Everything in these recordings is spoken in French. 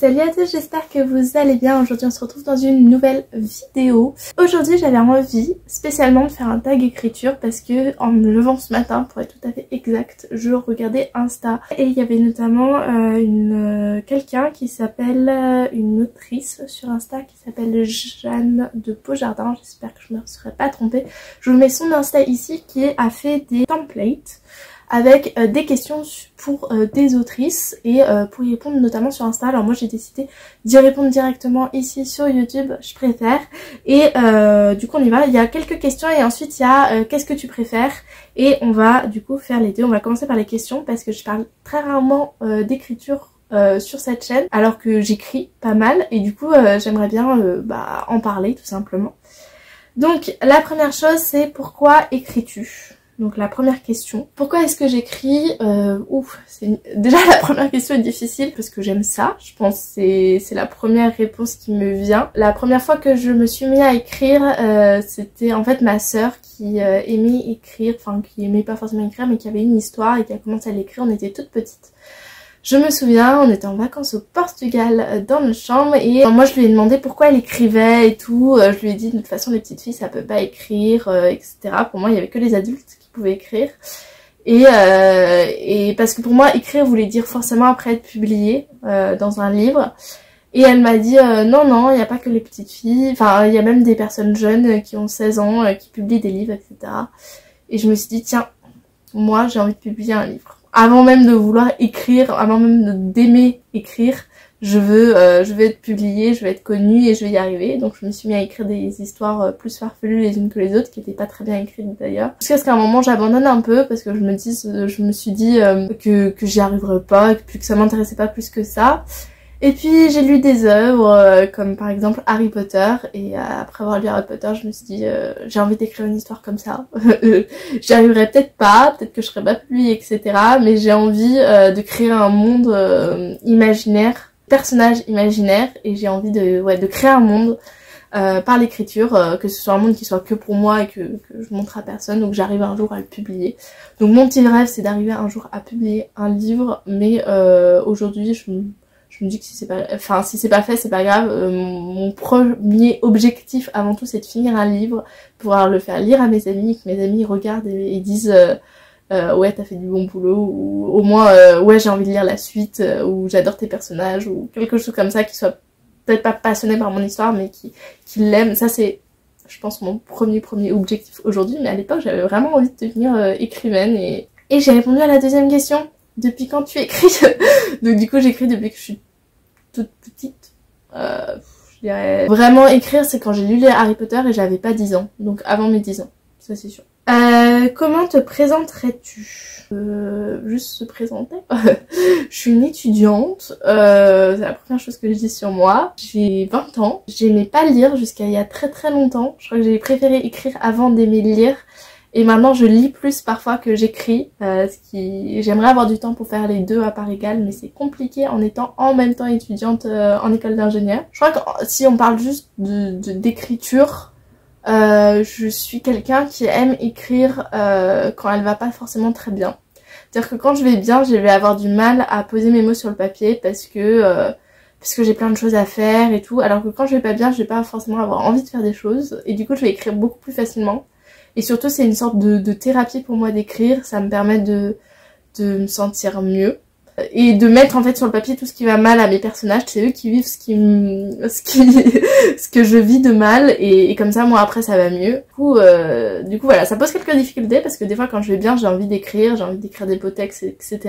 Salut à tous, j'espère que vous allez bien. Aujourd'hui on se retrouve dans une nouvelle vidéo. Aujourd'hui j'avais envie spécialement de faire un tag écriture parce que en me levant ce matin, pour être tout à fait exact, je regardais Insta et il y avait notamment quelqu'un qui s'appelle, une autrice sur Insta qui s'appelle Jeanne de Beaujardin, j'espère que je ne me serais pas trompée. Je vous mets son Insta ici, qui a fait des templates avec des questions pour des autrices et pour y répondre notamment sur Insta. Alors moi j'ai décidé d'y répondre directement ici sur YouTube, je préfère. Et du coup on y va, il y a quelques questions et ensuite il y a qu'est-ce que tu préfères, et on va du coup faire les deux. On va commencer par les questions parce que je parle très rarement d'écriture sur cette chaîne alors que j'écris pas mal et du coup j'aimerais bien en parler tout simplement. Donc la première chose c'est pourquoi écris-tu ? Donc la première question, pourquoi est-ce que j'écris déjà la première question est difficile parce que j'aime ça, je pense que c'est la première réponse qui me vient. La première fois que je me suis mis à écrire, c'était en fait ma sœur qui aimait écrire, enfin qui aimait pas forcément écrire mais qui avait une histoire et qui a commencé à l'écrire, on était toutes petites. Je me souviens, on était en vacances au Portugal dans notre chambre et moi je lui ai demandé pourquoi elle écrivait et tout. Je lui ai dit de toute façon les petites filles ça peut pas écrire, etc. Pour moi il y avait que les adultes qui pouvaient écrire. Et parce que pour moi écrire voulait dire forcément après être publié dans un livre. Et elle m'a dit non, il n'y a pas que les petites filles, enfin il y a même des personnes jeunes qui ont 16 ans qui publient des livres, etc. Et je me suis dit tiens, moi j'ai envie de publier un livre. Avant même de vouloir écrire, avant même d'aimer écrire, je veux être publiée, je veux être connue et je vais y arriver. Donc je me suis mis à écrire des histoires plus farfelues les unes que les autres, qui n'étaient pas très bien écrites d'ailleurs. Jusqu'à ce qu'à un moment j'abandonne un peu parce que je me suis dit que j'y arriverais pas, que ça m'intéressait pas plus que ça. Et puis j'ai lu des œuvres comme par exemple Harry Potter, et après avoir lu Harry Potter je me suis dit j'ai envie d'écrire une histoire comme ça. J'y arriverai peut-être pas, peut-être que je serai pas publiée, etc. Mais j'ai envie de créer un monde imaginaire, personnage imaginaire, et j'ai envie de créer un monde par l'écriture, que ce soit un monde qui soit que pour moi et que je montre à personne, donc j'arrive un jour à le publier. Donc mon petit rêve c'est d'arriver un jour à publier un livre, mais aujourd'hui je me dis que si c'est pas fait, c'est pas grave. Mon premier objectif avant tout c'est de finir un livre, pouvoir le faire lire à mes amis, que mes amis regardent et disent ouais t'as fait du bon boulot, ou au moins ouais j'ai envie de lire la suite, ou j'adore tes personnages, ou quelque chose comme ça, qui soit peut-être pas passionné par mon histoire mais qui l'aime. Ça c'est je pense mon premier objectif aujourd'hui, mais à l'époque j'avais vraiment envie de devenir écrivaine. Et j'ai répondu à la deuxième question. Depuis quand tu écris? Donc du coup j'écris depuis que je suis toute petite. Je dirais vraiment écrire c'est quand j'ai lu les Harry Potter et j'avais pas 10 ans. Donc avant mes 10 ans, ça c'est sûr. Comment te présenterais-tu? Juste se présenter. Je suis une étudiante, c'est la première chose que je dis sur moi. J'ai 20 ans, j'aimais pas lire jusqu'à il y a très longtemps. Je crois que j'ai préféré écrire avant d'aimer lire. Et maintenant je lis plus parfois que j'écris, j'aimerais avoir du temps pour faire les deux à part égale, mais c'est compliqué en étant en même temps étudiante en école d'ingénieur. Je crois que si on parle juste d'écriture, je suis quelqu'un qui aime écrire quand elle va pas forcément très bien. C'est-à-dire que quand je vais bien, je vais avoir du mal à poser mes mots sur le papier parce que j'ai plein de choses à faire et tout, alors que quand je vais pas bien, je vais pas forcément avoir envie de faire des choses, et du coup je vais écrire beaucoup plus facilement. Et surtout c'est une sorte de thérapie pour moi d'écrire, ça me permet de me sentir mieux et de mettre en fait sur le papier tout ce qui va mal à mes personnages. C'est eux qui vivent ce que je vis de mal, et comme ça moi après ça va mieux. Du coup voilà, ça pose quelques difficultés parce que des fois quand je vais bien j'ai envie d'écrire des beaux textes, etc.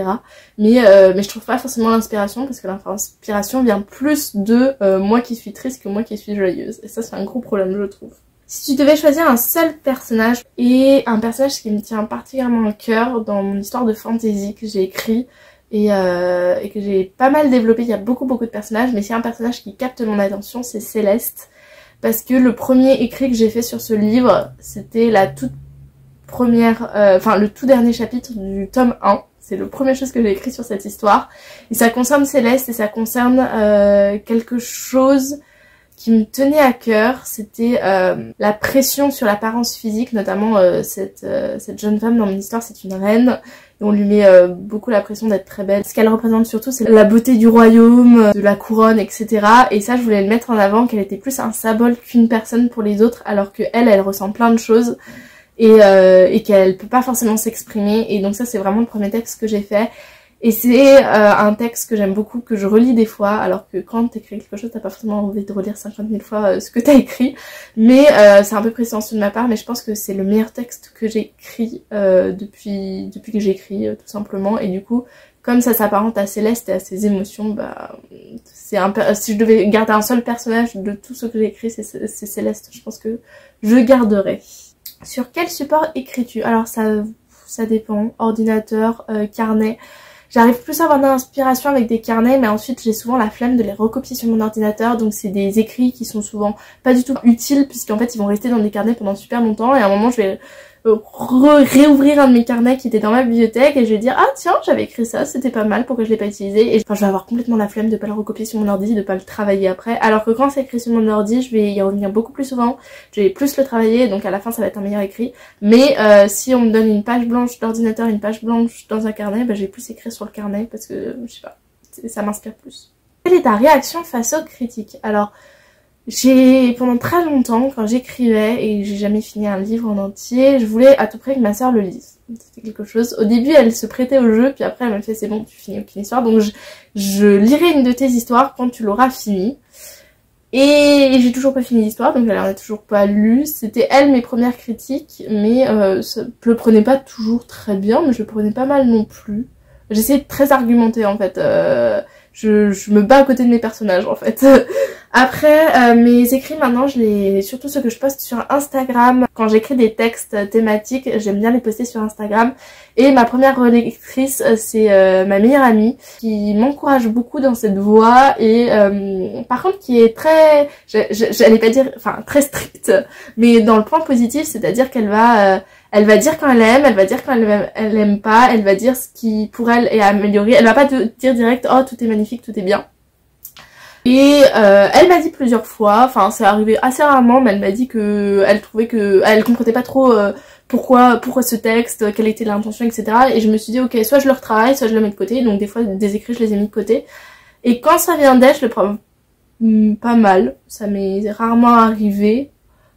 Mais je trouve pas forcément l'inspiration, parce que l'inspiration vient plus de moi qui suis triste que moi qui suis joyeuse, et ça c'est un gros problème je trouve. Si tu devais choisir un seul personnage, et un personnage qui me tient particulièrement à cœur dans mon histoire de fantasy que j'ai écrit et que j'ai pas mal développé, il y a beaucoup de personnages, mais c'est un personnage qui capte mon attention, c'est Céleste. Parce que le premier écrit que j'ai fait sur ce livre, c'était la toute première, le tout dernier chapitre du tome 1. C'est la première chose que j'ai écrit sur cette histoire. Et ça concerne Céleste, et ça concerne quelque chose qui me tenait à cœur, c'était la pression sur l'apparence physique, notamment cette jeune femme dans mon histoire, c'est une reine, et on lui met beaucoup la pression d'être très belle. Ce qu'elle représente surtout, c'est la beauté du royaume, de la couronne, etc. Et ça, je voulais le mettre en avant, qu'elle était plus un symbole qu'une personne pour les autres, alors que elle ressent plein de choses, et qu'elle peut pas forcément s'exprimer. Et donc ça, c'est vraiment le premier texte que j'ai fait. Et c'est un texte que j'aime beaucoup, que je relis des fois, alors que quand t'écris quelque chose, t'as pas forcément envie de relire 50 000 fois ce que t'as écrit. Mais c'est un peu prétentieux de ma part, mais je pense que c'est le meilleur texte que j'ai écrit depuis que j'écris, tout simplement. Et du coup, comme ça s'apparente à Céleste et à ses émotions, bah c'est si je devais garder un seul personnage de tout ce que j'ai écrit, c'est Céleste. Je pense que je garderais. Sur quel support écris-tu? Alors ça dépend. Ordinateur, carnet. J'arrive plus à avoir de l'inspiration avec des carnets, mais ensuite j'ai souvent la flemme de les recopier sur mon ordinateur, donc c'est des écrits qui sont souvent pas du tout utiles, puisqu'en fait ils vont rester dans des carnets pendant super longtemps, et à un moment je vais réouvrir un de mes carnets qui était dans ma bibliothèque, et je vais dire ah tiens j'avais écrit ça, c'était pas mal, pourquoi je l'ai pas utilisé, et enfin je vais avoir complètement la flemme de pas le recopier sur mon ordi, de pas le travailler après, alors que quand c'est écrit sur mon ordi, je vais y revenir beaucoup plus souvent, je vais plus le travailler, donc à la fin ça va être un meilleur écrit, mais si on me donne une page blanche d'ordinateur, une page blanche dans un carnet, bah je vais plus écrire sur le carnet, parce que je sais pas, ça m'inspire plus. Quelle est ta réaction face aux critiques? Alors, pendant très longtemps, quand j'écrivais et j'ai jamais fini un livre en entier, je voulais à tout prix que ma sœur le lise. C'était quelque chose. Au début, elle se prêtait au jeu, puis après elle m'a fait c'est bon, tu finis aucune histoire. Donc je lirai une de tes histoires quand tu l'auras finie. Et j'ai toujours pas fini l'histoire, donc elle en a toujours pas lu. C'était elle mes premières critiques, mais je le prenais pas toujours très bien, mais je le prenais pas mal non plus. J'essayais de très argumenter en fait. Je me bats à côté de mes personnages en fait. Après mes écrits maintenant, surtout ceux que je poste sur Instagram, quand j'écris des textes thématiques, j'aime bien les poster sur Instagram. Et ma première relectrice, c'est ma meilleure amie qui m'encourage beaucoup dans cette voie et par contre qui est très, j'allais pas dire, enfin très stricte, mais dans le point positif, c'est-à-dire qu'elle elle va dire quand elle aime, elle va dire quand elle aime pas, elle va dire ce qui pour elle est amélioré, elle va pas te dire direct oh tout est magnifique, tout est bien. Et elle m'a dit plusieurs fois, enfin c'est arrivé assez rarement, mais elle m'a dit que elle trouvait que elle comprenait pas trop pourquoi ce texte, quelle était l'intention, etc. Et je me suis dit ok, soit je le retravaille, soit je le mets de côté. Donc des fois des écrits je les ai mis de côté. Et quand ça vient d'elle, je le prends pas mal. Ça m'est rarement arrivé.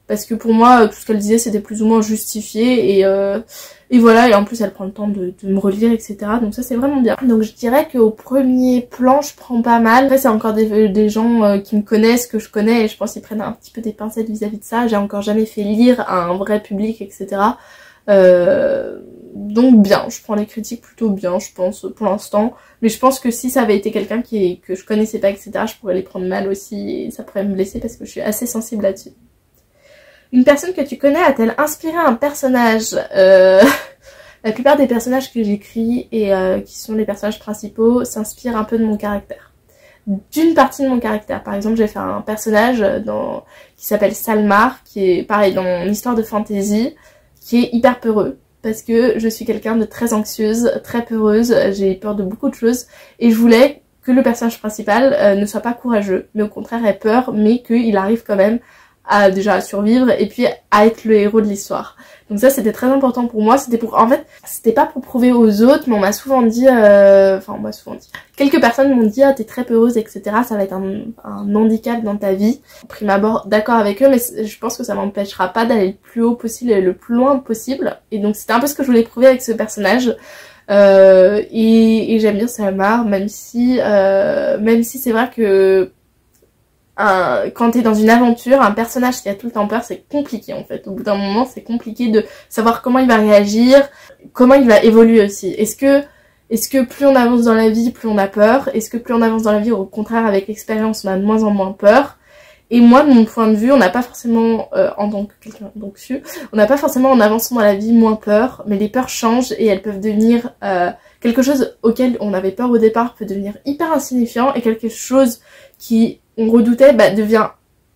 Parce que pour moi, tout ce qu'elle disait, c'était plus ou moins justifié. Et voilà, et en plus, elle prend le temps de me relire, etc. Donc ça, c'est vraiment bien. Donc je dirais qu'au premier plan, je prends pas mal. Après, c'est encore des gens qui me connaissent, que je connais, et je pense qu'ils prennent un petit peu des pincettes vis-à-vis de ça. J'ai encore jamais fait lire à un vrai public, etc. Donc bien, je prends les critiques plutôt bien, je pense, pour l'instant. Mais je pense que si ça avait été quelqu'un que je connaissais pas, etc., je pourrais les prendre mal aussi, et ça pourrait me blesser parce que je suis assez sensible là-dessus. Une personne que tu connais a-t-elle inspiré un personnage? La plupart des personnages que j'écris et qui sont les personnages principaux s'inspirent un peu de mon caractère. D'une partie de mon caractère. Par exemple, j'ai fait un personnage qui s'appelle Salmar, qui est pareil dans mon histoire de fantasy, qui est hyper peureux. Parce que je suis quelqu'un de très anxieuse, très peureuse, j'ai peur de beaucoup de choses. Et je voulais que le personnage principal ne soit pas courageux, mais au contraire ait peur, mais qu'il arrive quand même à survivre et puis à être le héros de l'histoire. Donc ça c'était très important pour moi, en fait c'était pas pour prouver aux autres, mais on m'a souvent dit, quelques personnes m'ont dit ah t'es très peureuse, etc. Ça va être un handicap dans ta vie. Au prime abord d'accord avec eux, mais je pense que ça m'empêchera pas d'aller le plus haut possible et le plus loin possible. Et donc c'était un peu ce que je voulais prouver avec ce personnage. Et j'aime bien Salmar, même si c'est vrai que quand t'es dans une aventure, un personnage qui a tout le temps peur, c'est compliqué en fait. Au bout d'un moment, c'est compliqué de savoir comment il va réagir, comment il va évoluer aussi. Est-ce que plus on avance dans la vie, plus on a peur? Est-ce que plus on avance dans la vie, au contraire, avec l'expérience, on a de moins en moins peur? Et moi, de mon point de vue, on n'a pas forcément, en tant que quelqu'un d'anxieux, on n'a pas forcément en avançant dans la vie moins peur, mais les peurs changent et elles peuvent devenir quelque chose auquel on avait peur au départ peut devenir hyper insignifiant, et quelque chose qui on redoutait devient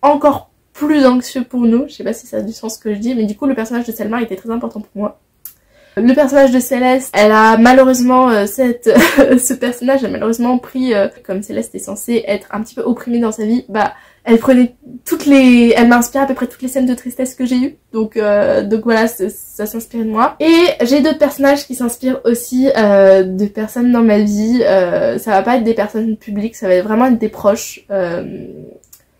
encore plus anxieux pour nous. Je sais pas si ça a du sens ce que je dis, mais du coup le personnage de Salmar était très important pour moi. Le personnage de Céleste, elle a malheureusement ce personnage a malheureusement pris, comme Céleste est censée être un petit peu opprimée dans sa vie, elle m'inspire à peu près toutes les scènes de tristesse que j'ai eues. Donc voilà, ça s'inspire de moi. Et j'ai d'autres personnages qui s'inspirent aussi de personnes dans ma vie. Ça va pas être des personnes publiques, ça va vraiment être des proches.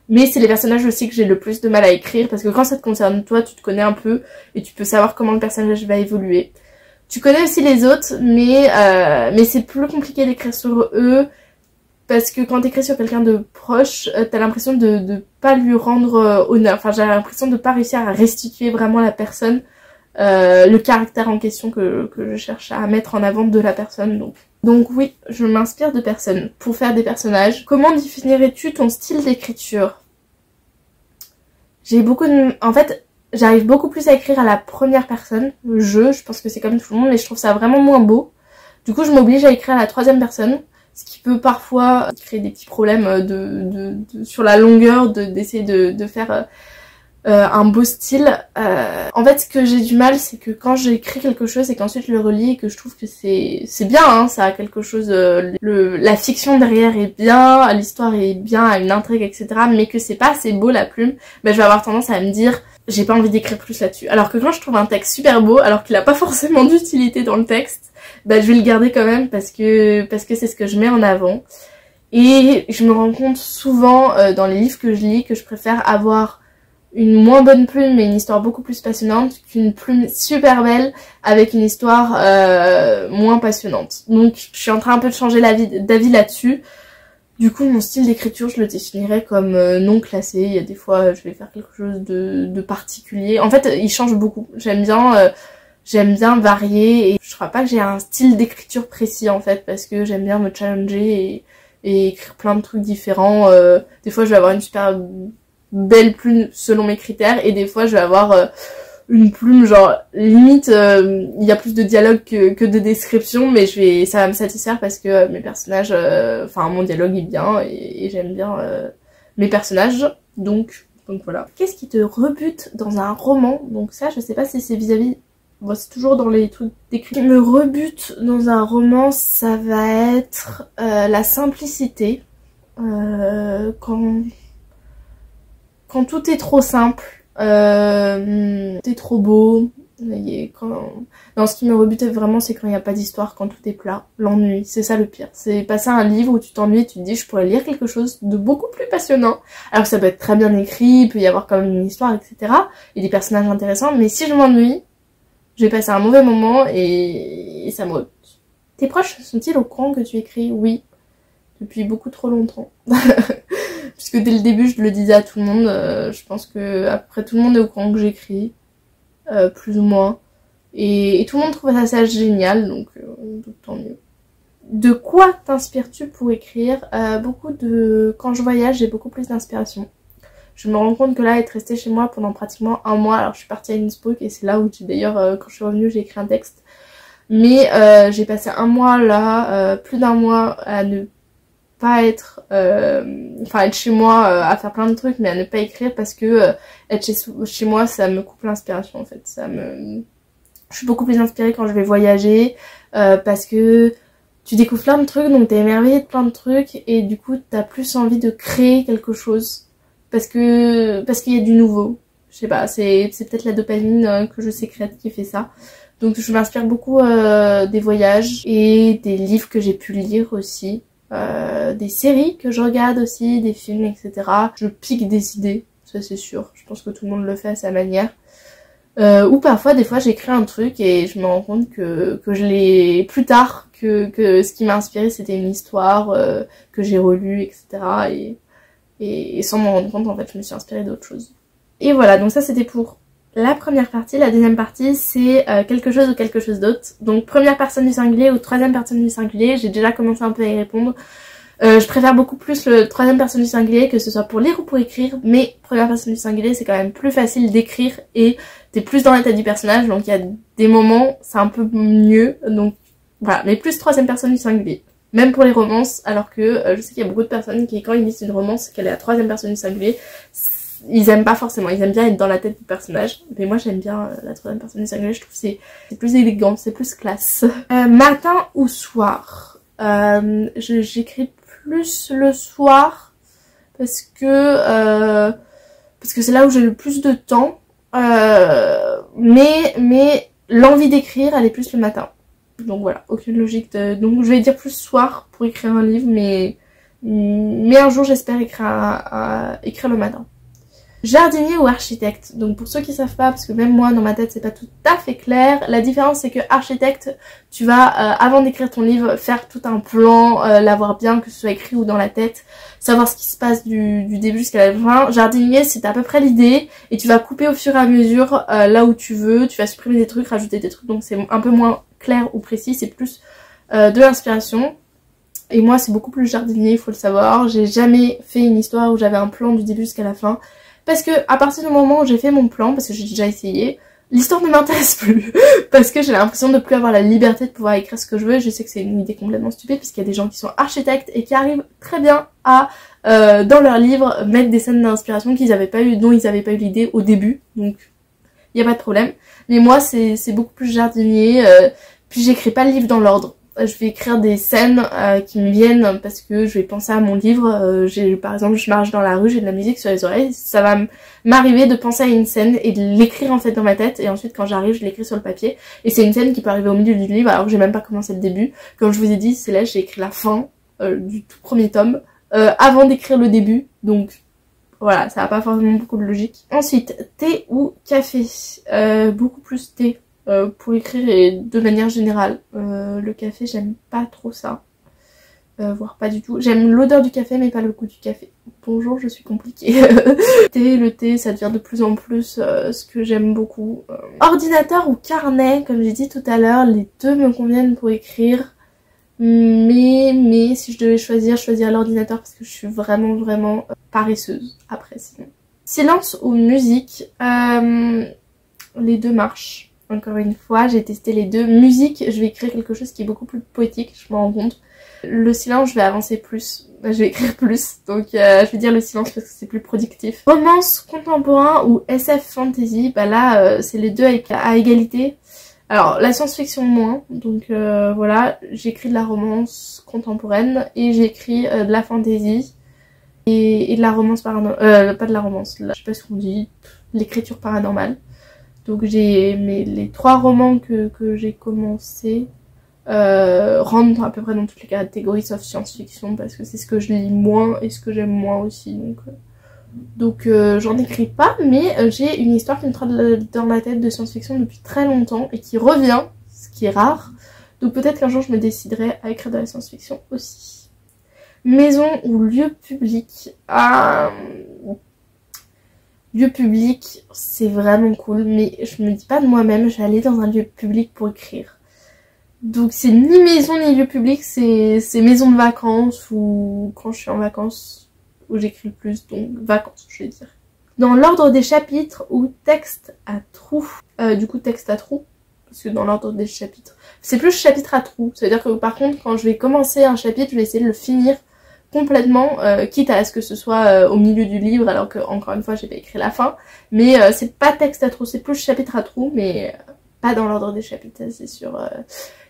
Mais c'est les personnages aussi que j'ai le plus de mal à écrire parce que quand ça te concerne toi, tu te connais un peu et tu peux savoir comment le personnage va évoluer. Tu connais aussi les autres, mais c'est plus compliqué d'écrire sur eux parce que quand t'écris sur quelqu'un de proche, t'as l'impression de pas lui rendre honneur. Enfin, j'ai l'impression de pas réussir à restituer vraiment la personne, le caractère en question que je cherche à mettre en avant de la personne. Donc oui, je m'inspire de personnes pour faire des personnages. Comment définirais-tu ton style d'écriture? En fait, j'arrive beaucoup plus à écrire à la première personne. Je pense que c'est comme tout le monde, mais je trouve ça vraiment moins beau. Du coup, je m'oblige à écrire à la troisième personne, ce qui peut parfois créer des petits problèmes sur la longueur d'essayer de faire un beau style. En fait, ce que j'ai du mal, c'est que quand j'écris quelque chose et qu'ensuite je le relis et que je trouve que c'est bien, hein, ça a quelque chose, la fiction derrière est bien, l'histoire est bien, a une intrigue, etc. Mais que c'est pas assez beau la plume, ben je vais avoir tendance à me dire j'ai pas envie d'écrire plus là-dessus. Alors que quand je trouve un texte super beau, alors qu'il a pas forcément d'utilité dans le texte, ben je vais le garder quand même parce que c'est ce que je mets en avant. Et je me rends compte souvent dans les livres que je lis que je préfère avoir une moins bonne plume mais une histoire beaucoup plus passionnante qu'une plume super belle avec une histoire moins passionnante. Donc je suis en train un peu de changer d'avis là-dessus. Du coup mon style d'écriture je le définirais comme non classé. Il y a des fois je vais faire quelque chose de particulier. En fait il change beaucoup. J'aime bien varier et je crois pas que j'ai un style d'écriture précis en fait parce que j'aime bien me challenger et écrire plein de trucs différents. Des fois je vais avoir une super belle plume selon mes critères et des fois je vais avoir une plume genre limite il y a plus de dialogue que de description mais ça va me satisfaire parce que mes personnages enfin mon dialogue est bien et j'aime bien mes personnages donc voilà. Qu'est-ce qui te rebute dans un roman? Donc ça je sais pas si c'est vis-à-vis, bon c'est toujours dans les trucs d'écrit. Ce qui me rebute dans un roman ça va être la simplicité, quand tout est trop simple, c'est trop beau. Non, ce qui me rebute vraiment, c'est quand il n'y a pas d'histoire, quand tout est plat. L'ennui, c'est ça le pire. C'est passer un livre où tu t'ennuies et tu te dis je pourrais lire quelque chose de beaucoup plus passionnant. Alors que ça peut être très bien écrit, il peut y avoir quand même une histoire, etc. Et des personnages intéressants, mais si je m'ennuie, je vais passer un mauvais moment et ça me rebute. Tes proches sont-ils au courant que tu écris? Oui. Depuis beaucoup trop longtemps. Puisque dès le début je le disais à tout le monde, je pense que après tout le monde est au courant que j'écris, plus ou moins. Et tout le monde trouve ça génial, donc tant mieux. De quoi t'inspires-tu pour écrire? Quand je voyage, j'ai beaucoup plus d'inspiration. Je me rends compte que là, être restée chez moi pendant pratiquement un mois, alors je suis partie à Innsbruck et c'est là où d'ailleurs quand je suis revenue j'ai écrit un texte. Mais j'ai passé un mois là, plus d'un mois à ne pas être chez moi à faire plein de trucs mais à ne pas écrire parce que être chez moi ça me coupe l'inspiration en fait. Je suis beaucoup plus inspirée quand je vais voyager parce que tu découvres plein de trucs donc t'es émerveillée de plein de trucs et du coup t'as plus envie de créer quelque chose parce qu'il y a du nouveau. Je sais pas, c'est peut-être la dopamine que je sécrète qui fait ça. Donc je m'inspire beaucoup des voyages et des livres que j'ai pu lire aussi. Des séries que je regarde aussi, des films, etc. Je pique des idées, ça c'est sûr. Je pense que tout le monde le fait à sa manière. Ou parfois, des fois, j'écris un truc et je me rends compte que je l'ai plus tard, que ce qui m'a inspiré c'était une histoire que j'ai relue, etc. Et sans m'en rendre compte, en fait, je me suis inspirée d'autres choses. Et voilà, donc ça c'était pour la première partie. La deuxième partie c'est quelque chose ou quelque chose d'autre. Donc première personne du singulier ou troisième personne du singulier, j'ai déjà commencé un peu à y répondre. Je préfère beaucoup plus le troisième personne du singulier, que ce soit pour lire ou pour écrire, mais première personne du singulier c'est quand même plus facile d'écrire et t'es plus dans la tête du personnage, donc il y a des moments c'est un peu mieux, donc voilà, mais plus troisième personne du singulier. Même pour les romances, alors que je sais qu'il y a beaucoup de personnes qui quand ils lisent une romance qu'elle est la troisième personne du singulier, ils aiment pas forcément, ils aiment bien être dans la tête du personnage, mais moi j'aime bien la troisième personne du singulier, je trouve que c'est plus élégant, c'est plus classe. Matin ou soir, j'écris plus le soir parce que c'est là où j'ai le plus de temps. Mais l'envie d'écrire, elle est plus le matin. Donc voilà, aucune logique de... Donc je vais dire plus soir pour écrire un livre, mais un jour j'espère écrire le matin. Jardinier ou architecte? Donc pour ceux qui savent pas, parce que même moi dans ma tête c'est pas tout à fait clair, la différence c'est que architecte, tu vas avant d'écrire ton livre faire tout un plan, l'avoir bien, que ce soit écrit ou dans la tête, savoir ce qui se passe du début jusqu'à la fin. Jardinier, c'est à peu près l'idée et tu vas couper au fur et à mesure là où tu veux, tu vas supprimer des trucs, rajouter des trucs, donc c'est un peu moins clair ou précis, c'est plus de l'inspiration. Et moi c'est beaucoup plus jardinier, il faut le savoir. J'ai jamais fait une histoire où j'avais un plan du début jusqu'à la fin. Parce que à partir du moment où j'ai fait mon plan, parce que j'ai déjà essayé, l'histoire ne m'intéresse plus. Parce que j'ai l'impression de plus avoir la liberté de pouvoir écrire ce que je veux. Je sais que c'est une idée complètement stupide, parce qu'il y a des gens qui sont architectes et qui arrivent très bien à, dans leur livre, mettre des scènes d'inspiration qu'ils avaient pas eu, dont ils n'avaient pas eu l'idée au début. Donc, il n'y a pas de problème. Mais moi, c'est beaucoup plus jardinier. Puis j'écris pas le livre dans l'ordre. Je vais écrire des scènes qui me viennent parce que je vais penser à mon livre. Par exemple, je marche dans la rue, j'ai de la musique sur les oreilles. Ça va m'arriver de penser à une scène et de l'écrire en fait dans ma tête. Et ensuite, quand j'arrive, je l'écris sur le papier. Et c'est une scène qui peut arriver au milieu du livre alors que j'ai même pas commencé le début. Comme je vous ai dit, c'est là j'ai écrit la fin du tout premier tome avant d'écrire le début. Donc voilà, ça n'a pas forcément beaucoup de logique. Ensuite, thé ou café? Beaucoup plus thé. Pour écrire et de manière générale. Le café, j'aime pas trop ça. Voire pas du tout. J'aime l'odeur du café mais pas le goût du café. Bonjour, je suis compliquée. Le thé, ça devient de plus en plus ce que j'aime beaucoup. Ordinateur ou carnet, comme j'ai dit tout à l'heure, les deux me conviennent pour écrire. Mais si je devais choisir, je choisirais l'ordinateur parce que je suis vraiment paresseuse après sinon. Silence ou musique? Les deux marchent. Encore une fois, j'ai testé les deux. Musique, je vais écrire quelque chose qui est beaucoup plus poétique, je me rends compte. Le silence, je vais avancer plus, je vais écrire plus. Donc je vais dire le silence parce que c'est plus productif. Romance contemporain ou SF fantasy? Bah là, c'est les deux à égalité. Alors la science-fiction moins, donc voilà, j'écris de la romance contemporaine et j'écris de la fantasy et de la romance paranormale. Pas de la romance, là, je sais pas ce qu'on dit, l'écriture paranormale. Donc les 3 romans que j'ai commencé rentrent à peu près dans toutes les catégories sauf science-fiction parce que c'est ce que je lis moins et ce que j'aime moins aussi. Donc j'en écris pas, mais j'ai une histoire qui me trotte dans la tête de science-fiction depuis très longtemps et qui revient, ce qui est rare. Donc peut-être qu'un jour je me déciderai à écrire de la science-fiction aussi. Maison ou lieu public? Lieu public, c'est vraiment cool, mais je me dis pas de moi-même, je vais aller dans un lieu public pour écrire. Donc c'est ni maison ni lieu public, c'est maison de vacances ou quand je suis en vacances où j'écris le plus, donc vacances je vais dire. Dans l'ordre des chapitres ou texte à trous? Du coup texte à trous, parce que dans l'ordre des chapitres, c'est plus chapitre à trous. Ça veut dire que par contre quand je vais commencer un chapitre, je vais essayer de le finir complètement, quitte à ce que ce soit au milieu du livre, alors que encore une fois j'ai pas écrit la fin, mais c'est pas texte à trous, c'est plus chapitre à trous, mais pas dans l'ordre des chapitres, c'est sûr.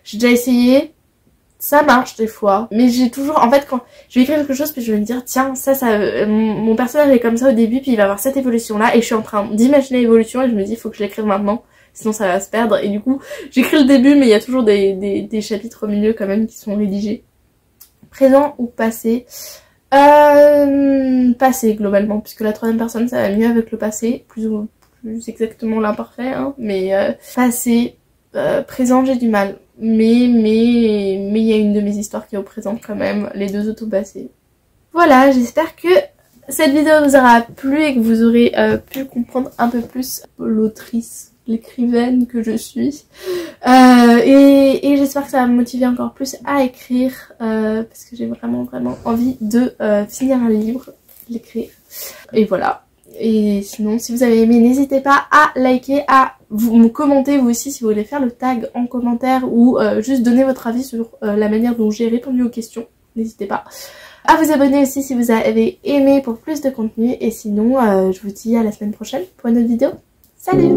J'ai déjà essayé, ça marche des fois, mais j'ai toujours, en fait quand je vais écrire quelque chose puis je vais me dire tiens ça mon personnage est comme ça au début puis il va avoir cette évolution là et je suis en train d'imaginer l'évolution et je me dis il faut que je l'écrive maintenant sinon ça va se perdre et du coup j'écris le début mais il y a toujours des chapitres au milieu quand même qui sont rédigés. Présent ou passé? Passé globalement, puisque la troisième personne ça va mieux avec le passé, plus exactement l'imparfait, hein, mais passé, présent j'ai du mal, mais il y a une de mes histoires qui est au présent quand même, les deux autres au passé. Voilà, j'espère que cette vidéo vous aura plu et que vous aurez pu comprendre un peu plus l'autrice, l'écrivaine que je suis et j'espère que ça va me motiver encore plus à écrire parce que j'ai vraiment envie de finir un livre, l'écrire et voilà. Et sinon si vous avez aimé n'hésitez pas à liker, à me commenter vous aussi si vous voulez faire le tag en commentaire ou juste donner votre avis sur la manière dont j'ai répondu aux questions, n'hésitez pas à vous abonner aussi si vous avez aimé pour plus de contenu et sinon je vous dis à la semaine prochaine pour une autre vidéo. Salut!